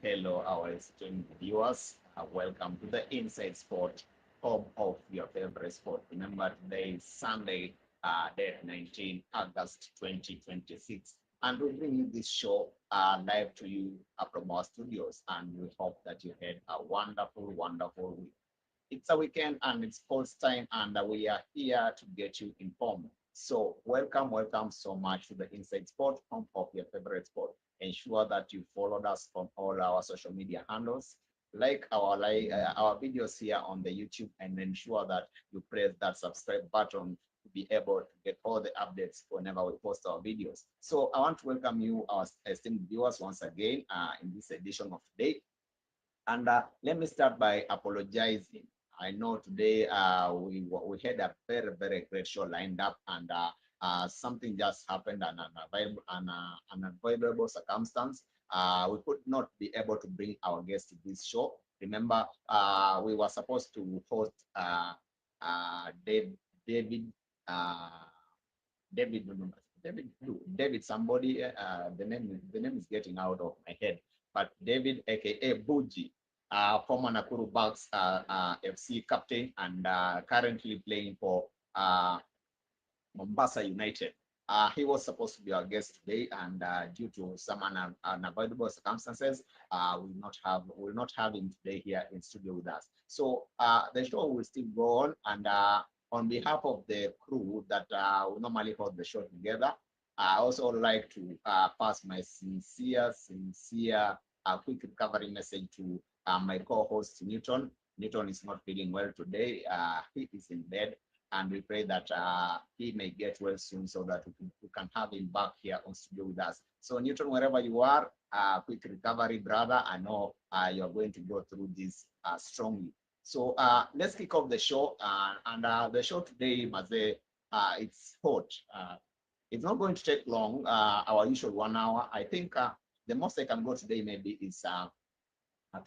hello, our esteemed viewers. Welcome to the Inside Sport, home of your favorite sport. Remember, today is Sunday, date 19 August 2026, and we bring you this show live to you from our studios, and we hope that you had a wonderful, wonderful week. It's a weekend and it's sports time, and we are here to get you informed. So, welcome so much to the Inside Sport, home of your favorite sport. Ensure that you followed us on all our social media handles, like our videos here on the YouTube, and ensure that you press that subscribe button to be able to get all the updates whenever we post our videos. So, I want to welcome you, our esteemed viewers, once again in this edition of today. And let me start by apologizing. I know today we had a very great show lined up, and something just happened, an unavoidable circumstance. We could not be able to bring our guest to this show. Remember, we were supposed to host David, uh, David, no, no, no, David, who? David, somebody. The name is getting out of my head, but David, aka Buji, former Nakuru Bucks FC captain, and currently playing for uh, Mombasa United. He was supposed to be our guest today, and due to some unavoidable circumstances, we will not have him today here in studio with us. So the show will still go on, and on behalf of the crew that we normally hold the show together, I also like to pass my sincere, quick recovery message to my co-host Newton. Newton is not feeling well today. He is in bed, and we pray that he may get well soon so that we can have him back here on studio with us. So Newton, wherever you are, quick recovery, brother. I know you're going to go through this strongly. So let's kick off the show. And the show today, Maze, it's hot. It's not going to take long, our usual 1 hour. I think the most I can go today maybe is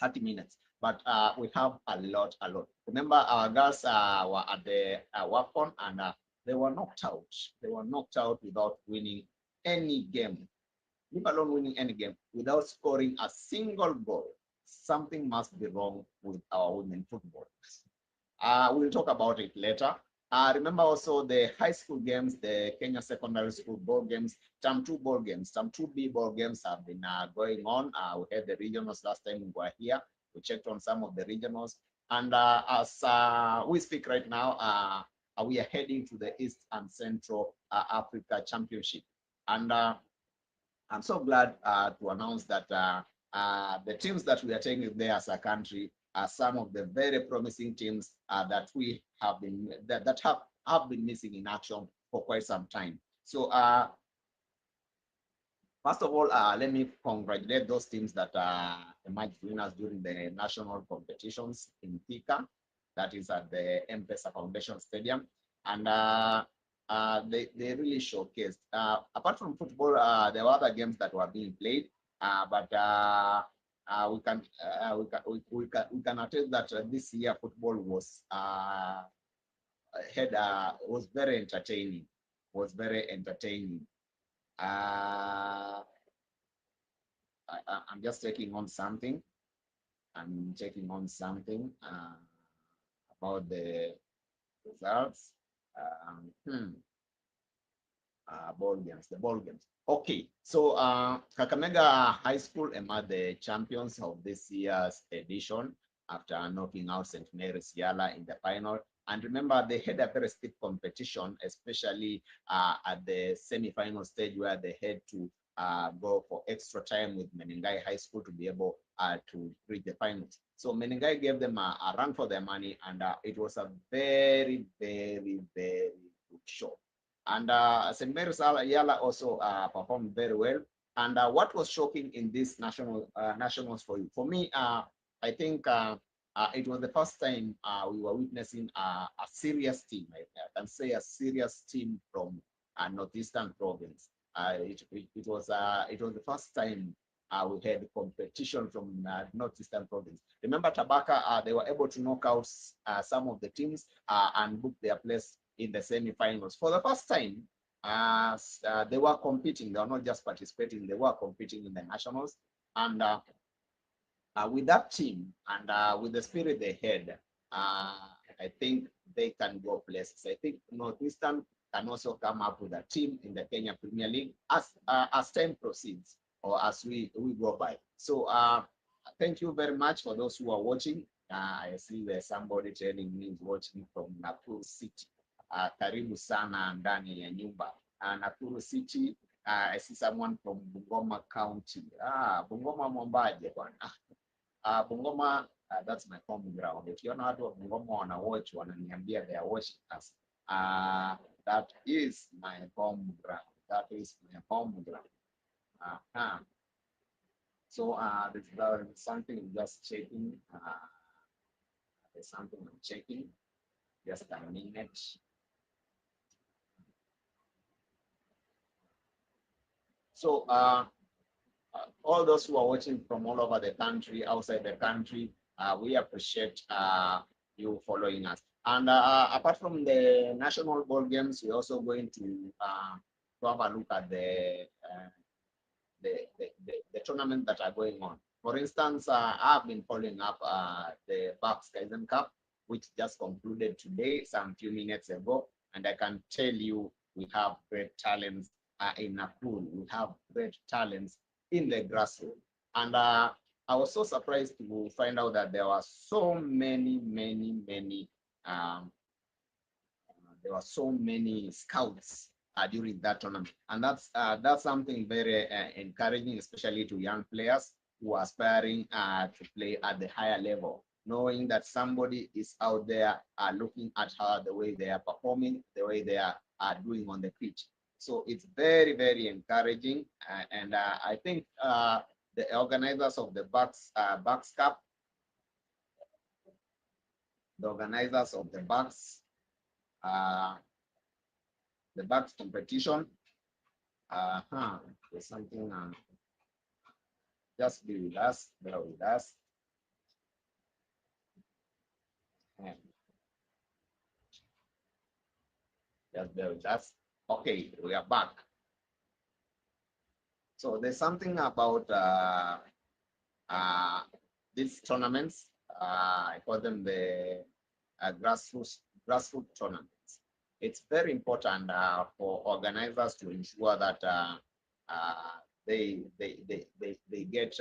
30 minutes. But we have a lot. Remember, our girls were at the WAFCON, and they were knocked out. They were knocked out without winning any game, leave alone winning any game, without scoring a single goal. Something must be wrong with our women football. We'll talk about it later. Remember also the high school games, the Kenya Secondary School ball games, Term 2 ball games, Term 2B ball games have been going on. We had the regionals last time we were here. We checked on some of the regionals. And as we speak right now, we are heading to the East and Central Africa Championship. And I'm so glad to announce that the teams that we are taking there as a country are some of the very promising teams that we have been that have been missing in action for quite some time. So first of all, let me congratulate those teams that emerged winners during the national competitions in Thika, that is at the M-Pesa Foundation Stadium. And they really showcased. Apart from football, there were other games that were being played, but we can attest that this year football was very entertaining. Was very entertaining. Uh, I'm just taking on something. I'm checking on something about the results. Um, hmm, the ball games. Okay, so Kakamega High School emerged the champions of this year's edition after knocking out St. Mary's Yala in the final. And remember, they had a very stiff competition, especially at the semi-final stage where they had to go for extra time with Menengai High School to be able to reach the finals. So Menengai gave them a run for their money, and it was a very good show. And St. Mary's Yala also performed very well. And what was shocking in this nationals for you? For me, I think it was the first time we were witnessing a serious team. I can say a serious team from Northeastern Province. It was the first time we had competition from Northeastern Province. Remember, Tabaka, they were able to knock out some of the teams and book their place in the semi-finals for the first time. They were competing. They were not just participating. They were competing in the nationals, and with that team and with the spirit they had, I think they can go places. I think Northeastern can also come up with a team in the Kenya Premier League as time proceeds or as we go by. So thank you very much for those who are watching. I see there's somebody telling me is watching from Nakuru City. Karibu sana ndani ya nyumba. Nakuru City. I see someone from Bungoma County. Bungoma Mwambaje bwana. Bungoma, that's my home ground. Ukiona watu wa Bungoma wana watch, wananiambia they are watching us. That is my home ground. That is my home ground. So there's something I'm just checking. There's something I'm checking. Just a minute. So all those who are watching from all over the country, outside the country, we appreciate you following us. And apart from the national ball games, we're also going to have a look at the tournaments that are going on. For instance, I've been following up the Bucks Kaizen Cup, which just concluded today, some few minutes ago, and I can tell you we have great talents in Nakuru. We have great talents in the grassroots. And I was so surprised to find out that there were so many there were so many scouts during that tournament, and that's something very encouraging, especially to young players who are aspiring to play at the higher level, knowing that somebody is out there looking at how the way they are performing, the way they are doing on the pitch. So it's very encouraging, and I think the organizers of the Bucks Cup, the organizers of the Bucks competition. There's something. Just be with us. Bear with us. Just bear with us. Okay, we are back. So there's something about these tournaments. I call them the grassroots tournaments. It's very important for organizers to ensure that they get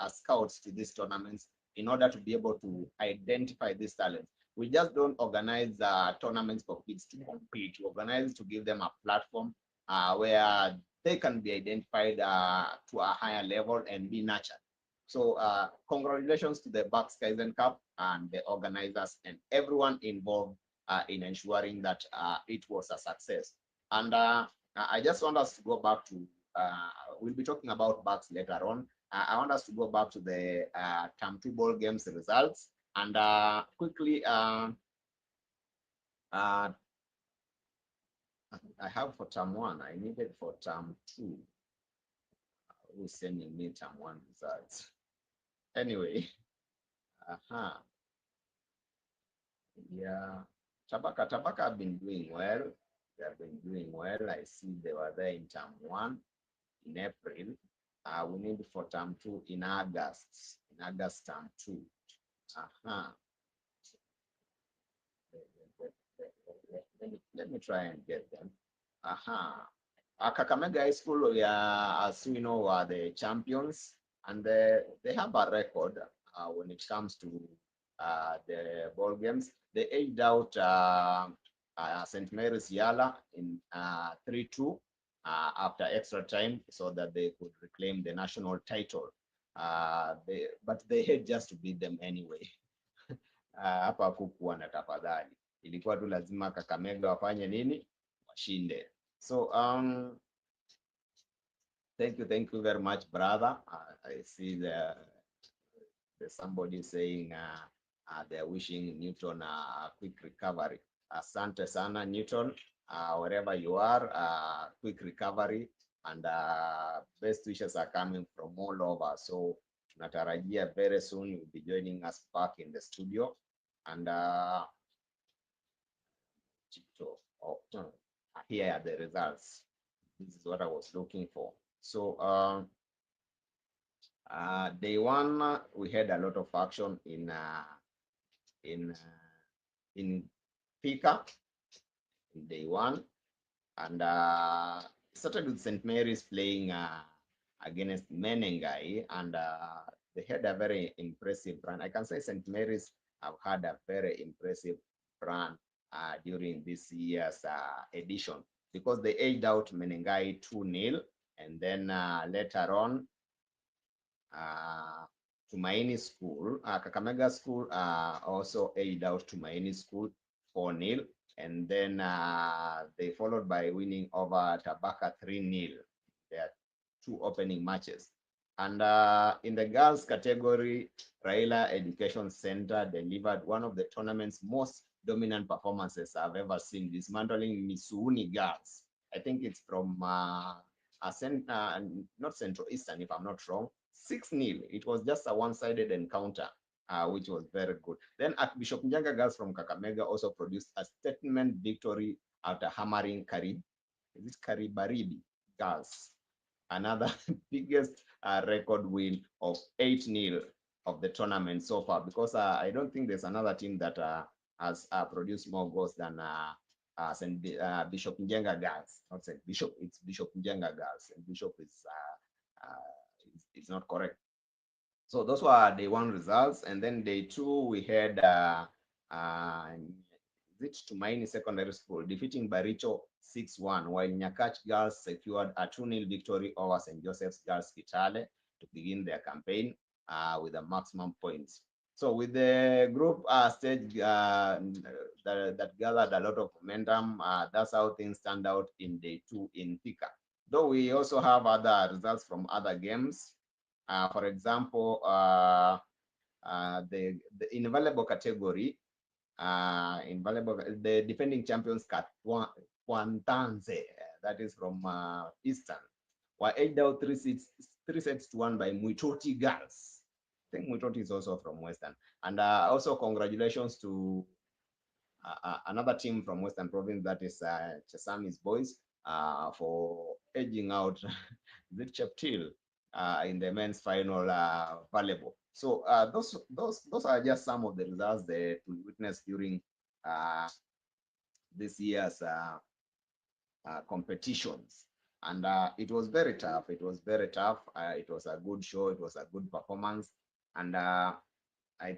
scouts to these tournaments in order to be able to identify these talents. We just don't organize tournaments for kids to compete. We organize to give them a platform where they can be identified to a higher level and be nurtured. So congratulations to the Bucks Kaizen Cup and the organizers and everyone involved in ensuring that it was a success. And I just want us to go back to, we'll be talking about Bucks later on. I want us to go back to the Term 2 ball games results and quickly, I have for Term 1, I needed for Term 2. Who's sending me Term 1 results? Anyway, yeah, Tabaka have been doing well. They have been doing well. I see they were there in Term 1 in April. We need for Term 2 in August. In August, Term 2. Let me try and get them. Kakamega High School, as we know, are the champions, and they have a record when it comes to the ball games. They edged out St. Mary's Yala in 3-2 after extra time, so that they could reclaim the national title. But they had just to beat them anyway. Hapa hakukuwa na tafadhali, ilikuwa tu lazima Kakamega wafanye nini, washinde. So thank you very much, brother. I see there's somebody saying they're wishing Newton a quick recovery. Asante sana Newton, wherever you are, quick recovery, and best wishes are coming from all over. So tunatarajia very soon you'll be joining us back in the studio. And here are the results. This is what I was looking for. So Day one, we had a lot of action in in Thika in day one, and started with St. Mary's playing against Menengai, and they had a very impressive run. I can say St. Mary's have had a very impressive run during this year's edition because they edged out Menengai 2-0, and then later on, uh, Tumaini School, Kakamega School also edged out Tumaini School 4-0, and then they followed by winning over Tabaka 3-0. Their two opening matches. And in the girls category, Raila Education Center delivered one of the tournament's most dominant performances I've ever seen, dismantling Misuuni girls. I think it's from not Central Eastern, if I'm not wrong, 6-0. It was just a one-sided encounter, which was very good. Then Archbishop Njenga girls from Kakamega also produced a statement victory after hammering Karibaribi girls, another biggest record win of 8-0 of the tournament so far, because I don't think there's another team that has produced more goals than Bishop Njenga girls. Not St. Bishop, it's Bishop Njenga girls. And Bishop is not correct. So those were day one results, and then day two we had Tumaini Secondary School defeating Baricho 6-1, while Nyakach girls secured a 2-0 victory over St. Joseph's girls Kitale to begin their campaign with the maximum points. So with the group stage that gathered a lot of momentum, that's how things turned out in day two in Thika. Though we also have other results from other games. For example, the invaluable category, the defending champions Kwantanze, that is from Eastern, were edged out 3-1 by Muitoti girls. I think Muitoti is also from Western. And also congratulations to another team from Western Province, that is Chesami's boys, for edging out the Cheptil in the men's final volleyball. So those are just some of the results that we witnessed during this year's competitions, and it was very tough. It was very tough. It was a good show. It was a good performance, and I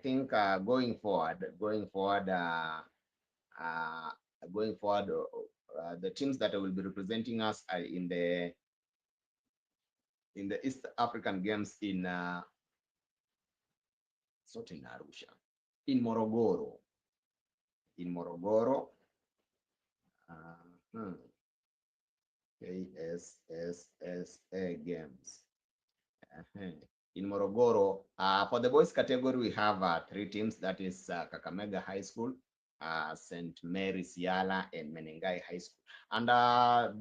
think going forward, the teams that will be representing us in the East African Games in Arusha, in Morogoro, KSSSA Games. In Morogoro, for the boys category, we have 3 teams. That is Kakamega High School, St. Mary's Yala, and Menengai High School. And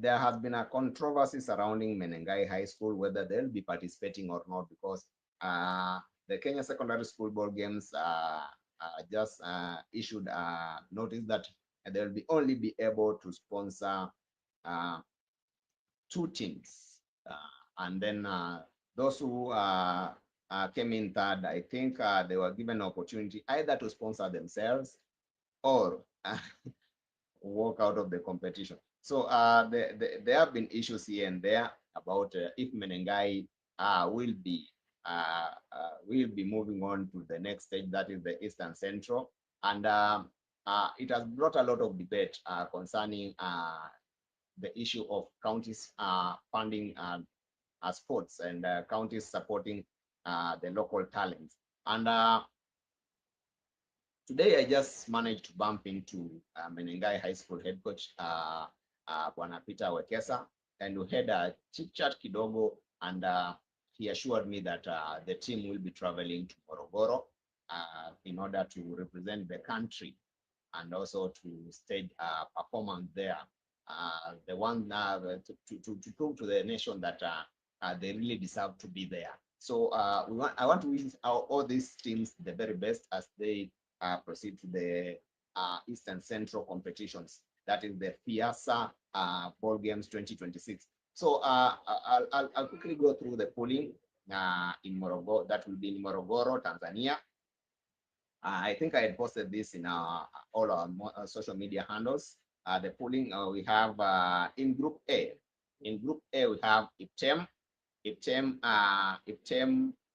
there has been a controversy surrounding Menengai High School, whether they'll be participating or not, because the Kenya Secondary School Board Games just issued a notice that they'll only be able to sponsor 2 teams. And then those who came in third, I think they were given an opportunity either to sponsor themselves or walk out of the competition. So there have been issues here and there about if Menengai will be moving on to the next stage, that is the Eastern Central, and it has brought a lot of debate concerning the issue of counties funding sports and counties supporting the local talents. And today I just managed to bump into Menengai High School head coach Bwana Peter Wekesa, and we had a chit chat kidogo, and he assured me that the team will be traveling to Morogoro in order to represent the country and also to stage a performance there. The one to prove to the nation that they really deserve to be there. So I want to wish all these teams the very best as they proceed to the Eastern Central competitions. That is the FIASA Ball Games 2026. So I'll quickly go through the polling. in Morogoro. That will be in Morogoro, Tanzania. I think I had posted this in all our social media handles. The pooling we have in Group A. In Group A, we have Iptem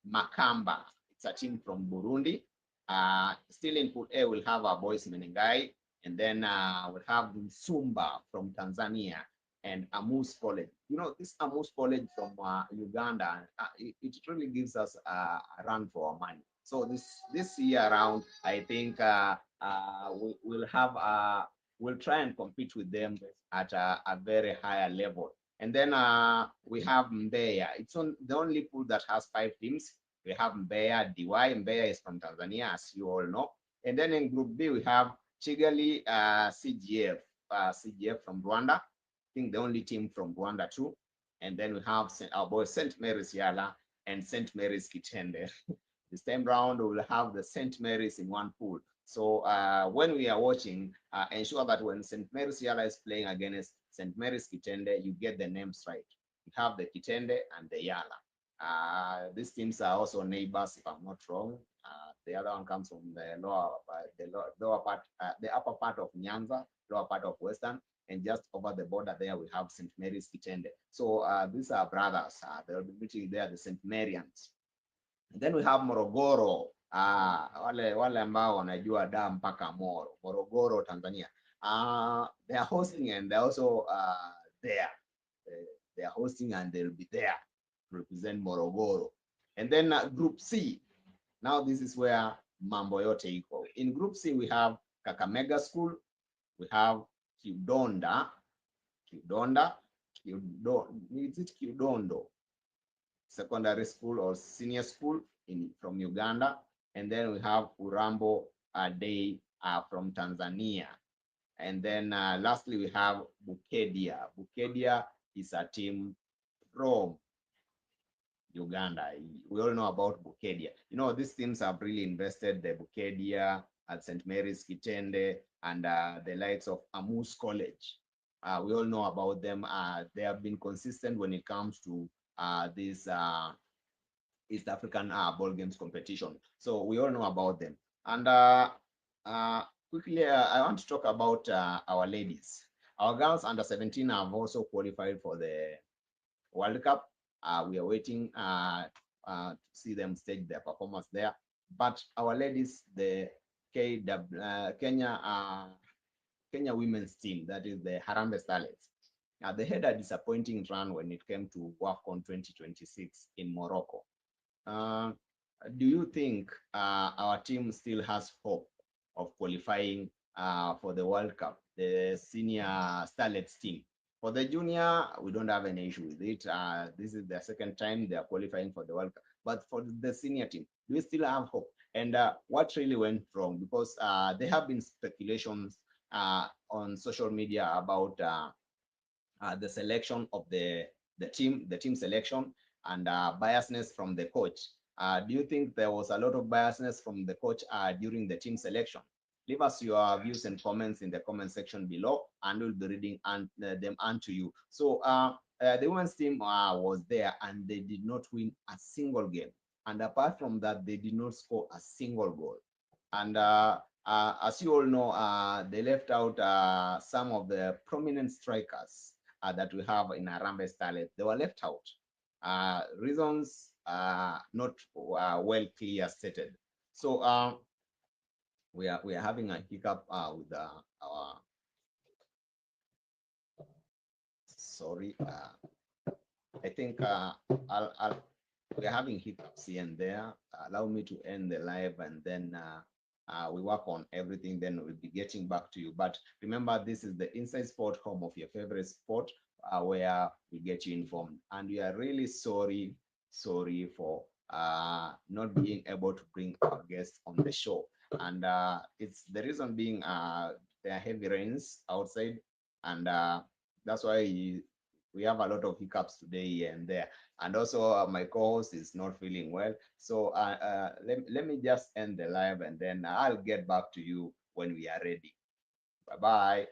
Makamba. It's a team from Burundi. Still in Pool A, we'll have our boys Menengai, and then we'll have Sumba from Tanzania and Amus College. You know, this Amus College from Uganda, it really gives us a run for our money. So this year around, I think we'll try and compete with them at a very higher level. And then we have Mbeya. It's the only pool that has 5 teams. We have Mbeya, DY. Mbeya is from Tanzania, as you all know. And then in Group B, we have Kigali CGF, CGF from Rwanda. I think the only team from Rwanda too. And then we have our boy St. Mary's Yala and St. Mary's Kitende. This time round, we will have the St. Mary's in one pool. So when we are watching, ensure that when St. Mary's Yala is playing against St. Mary's Kitende, you get the names right. You have the Kitende and the Yala. These teams are also neighbors, if I'm not wrong. The other one comes from the lower part, the upper part of Nyanza, lower part of Western, and just over the border there we have St. Mary's Kitende. So these are brothers. They'll be meeting there, the St. Marians. And then we have Morogoro. Wale ambao wanajua da mpaka Moro, Morogoro, Tanzania. They are hosting and they're also there. They are hosting and they'll be there to represent Morogoro. And then Group C. Now this is where mambo yote iko. In Group C we have Kakamega School, we have Kiudonda, is it Kiudondo Secondary School or Senior School from Uganda, and then we have Urambo Day from Tanzania, and then lastly we have Bukedia. Bukedia is a team from Uganda. We all know about Bukedia. You know, these teams have really invested. The Bukedia at St. Mary's Kitende and the likes of Amus College. We all know about them. They have been consistent when it comes to this East African ball games competition. So we all know about them. And quickly, I want to talk about our ladies. Our girls under 17 have also qualified for the World Cup. We are waiting to see them stage their performance there. But our ladies, the Kenya women's team, that is the Harambee Starlets, they had a disappointing run when it came to WAFCON 2026 in Morocco. Do you think our team still has hope of qualifying for the World Cup, the senior Starlets team? For the junior, we don't have any issue with it. This is the second time they are qualifying for the World Cup. But for the senior team, do we still have hope? And what really went wrong? Because there have been speculations on social media about the selection of the team selection, and biasness from the coach. Do you think there was a lot of biasness from the coach during the team selection? Leave us your views and comments in the comment section below, and we'll be reading them unto you. So the women's team was there, and they did not win a single game. And apart from that, they did not score a single goal. And as you all know, they left out some of the prominent strikers that we have in Harambee Starlets. They were left out. Reasons not well clear stated. So we are having a hiccup with our. Sorry, I think we're having hiccups here and there. Allow me to end the live, and then we work on everything. Then we'll be getting back to you. But remember, this is the Inside Sport, home of your favorite sport, where we get you informed. And we are really sorry for not being able to bring our guests on the show. And it's the reason being there are heavy rains outside, and that's why we have a lot of hiccups today here and there. And also my co-host is not feeling well. So let me just end the live, and then I'll get back to you when we are ready. Bye-bye.